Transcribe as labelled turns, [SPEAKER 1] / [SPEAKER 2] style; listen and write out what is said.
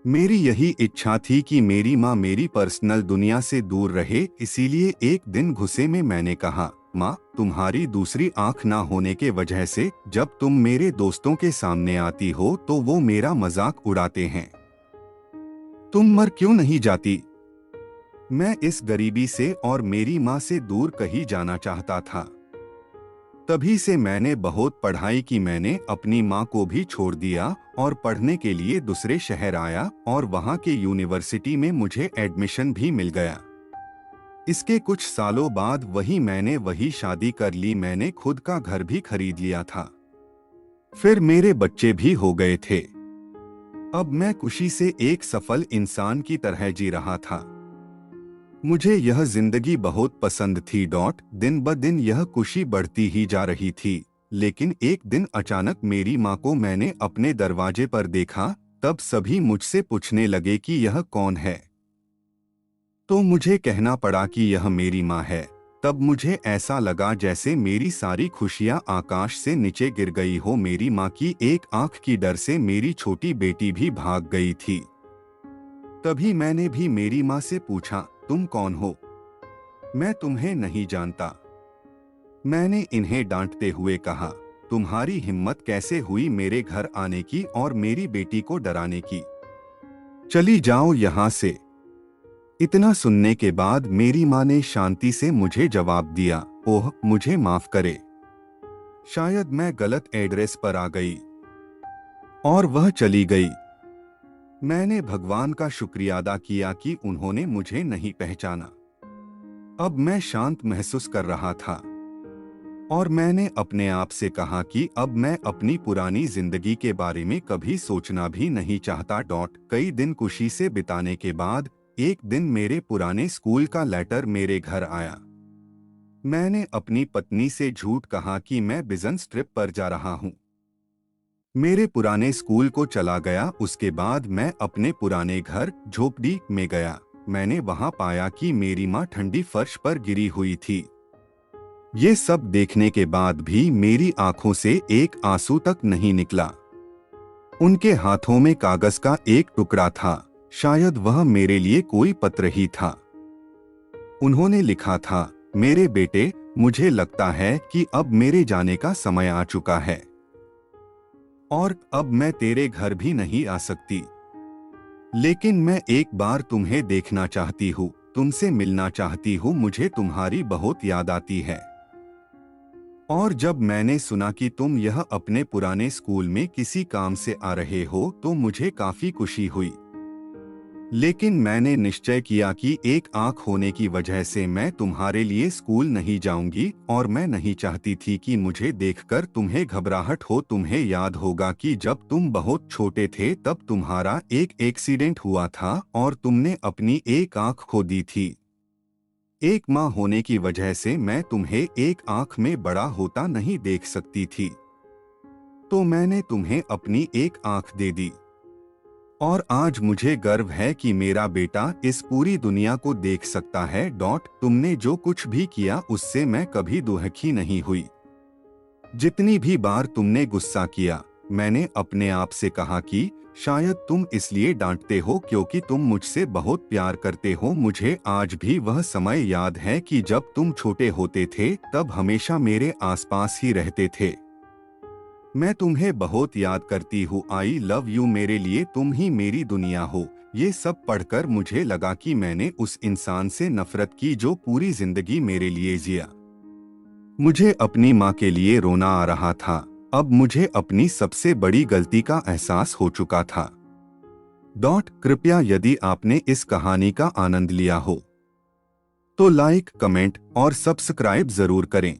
[SPEAKER 1] मेरी यही इच्छा थी कि मेरी माँ मेरी पर्सनल दुनिया से दूर रहे, इसीलिए एक दिन गुस्से में मैंने कहा, माँ, तुम्हारी दूसरी आंख ना होने के वजह से जब तुम मेरे दोस्तों के सामने आती हो तो वो मेरा मजाक उड़ाते हैं। तुम मर क्यों नहीं जाती? मैं इस गरीबी से और मेरी माँ से दूर कहीं जाना चाहता था। तभी से मैंने बहुत पढ़ाई की। मैंने अपनी माँ को भी छोड़ दिया और पढ़ने के लिए दूसरे शहर आया और वहाँ के यूनिवर्सिटी में मुझे एडमिशन भी मिल गया। इसके कुछ सालों बाद मैंने वही शादी कर ली। मैंने खुद का घर भी खरीद लिया था। फिर मेरे बच्चे भी हो गए थे। अब मैं खुशी से एक सफल इंसान की तरह जी रहा था। मुझे यह जिंदगी बहुत पसंद थी। दिन ब दिन यह खुशी बढ़ती ही जा रही थी। लेकिन एक दिन अचानक मेरी माँ को मैंने अपने दरवाजे पर देखा। तब सभी मुझसे पूछने लगे कि यह कौन है। तो मुझे कहना पड़ा कि यह मेरी माँ है। तब मुझे ऐसा लगा जैसे मेरी सारी खुशियाँ आकाश से नीचे गिर गई हो। मेरी माँ की एक आंख की डर से मेरी छोटी बेटी भी भाग गई थी। तभी मैंने भी मेरी माँ से पूछा, तुम कौन हो? मैं तुम्हें नहीं जानता। मैंने इन्हें डांटते हुए कहा, तुम्हारी हिम्मत कैसे हुई मेरे घर आने की और मेरी बेटी को डराने की? चली जाओ यहाँ से। इतना सुनने के बाद मेरी माँ ने शांति से मुझे जवाब दिया, ओह, मुझे माफ करे। शायद मैं गलत एड्रेस पर आ गई। और वह चली गई। मैंने भगवान का शुक्रिया अदा किया कि उन्होंने मुझे नहीं पहचाना। अब मैं शांत महसूस कर रहा था और मैंने अपने आप से कहा कि अब मैं अपनी पुरानी जिंदगी के बारे में कभी सोचना भी नहीं चाहता। कई दिन खुशी से बिताने के बाद एक दिन मेरे पुराने स्कूल का लेटर मेरे घर आया। मैंने अपनी पत्नी से झूठ कहा कि मैं बिजनेस ट्रिप पर जा रहा हूँ। मेरे पुराने स्कूल को चला गया। उसके बाद मैं अपने पुराने घर झोपड़ी में गया। मैंने वहां पाया कि मेरी माँ ठंडी फर्श पर गिरी हुई थी। ये सब देखने के बाद भी मेरी आंखों से एक आंसू तक नहीं निकला। उनके हाथों में कागज का एक टुकड़ा था। शायद वह मेरे लिए कोई पत्र ही था। उन्होंने लिखा था, मेरे बेटे, मुझे लगता है कि अब मेरे जाने का समय आ चुका है और अब मैं तेरे घर भी नहीं आ सकती। लेकिन मैं एक बार तुम्हें देखना चाहती हूँ, तुमसे मिलना चाहती हूँ। मुझे तुम्हारी बहुत याद आती है। और जब मैंने सुना कि तुम यह अपने पुराने स्कूल में किसी काम से आ रहे हो तो मुझे काफी खुशी हुई। लेकिन मैंने निश्चय किया कि एक आंख होने की वजह से मैं तुम्हारे लिए स्कूल नहीं जाऊंगी और मैं नहीं चाहती थी कि मुझे देखकर तुम्हें घबराहट हो। तुम्हें याद होगा कि जब तुम बहुत छोटे थे तब तुम्हारा एक एक्सीडेंट हुआ था और तुमने अपनी एक आंख खो दी थी। एक माँ होने की वजह से मैं तुम्हें एक आंख में बड़ा होता नहीं देख सकती थी, तो मैंने तुम्हें अपनी एक आंख दे दी। और आज मुझे गर्व है कि मेरा बेटा इस पूरी दुनिया को देख सकता है। तुमने जो कुछ भी किया उससे मैं कभी दुखी नहीं हुई। जितनी भी बार तुमने गुस्सा किया, मैंने अपने आप से कहा कि शायद तुम इसलिए डांटते हो क्योंकि तुम मुझसे बहुत प्यार करते हो। मुझे आज भी वह समय याद है कि जब तुम छोटे होते थे तब हमेशा मेरे आसपास ही रहते थे। मैं तुम्हें बहुत याद करती हूँ। I love you. मेरे लिए तुम ही मेरी दुनिया हो। ये सब पढ़कर मुझे लगा कि मैंने उस इंसान से नफरत की जो पूरी जिंदगी मेरे लिए जिया। मुझे अपनी माँ के लिए रोना आ रहा था। अब मुझे अपनी सबसे बड़ी गलती का एहसास हो चुका था। कृपया यदि आपने इस कहानी का आनंद लिया हो तो लाइक, कमेंट और सब्सक्राइब जरूर करें।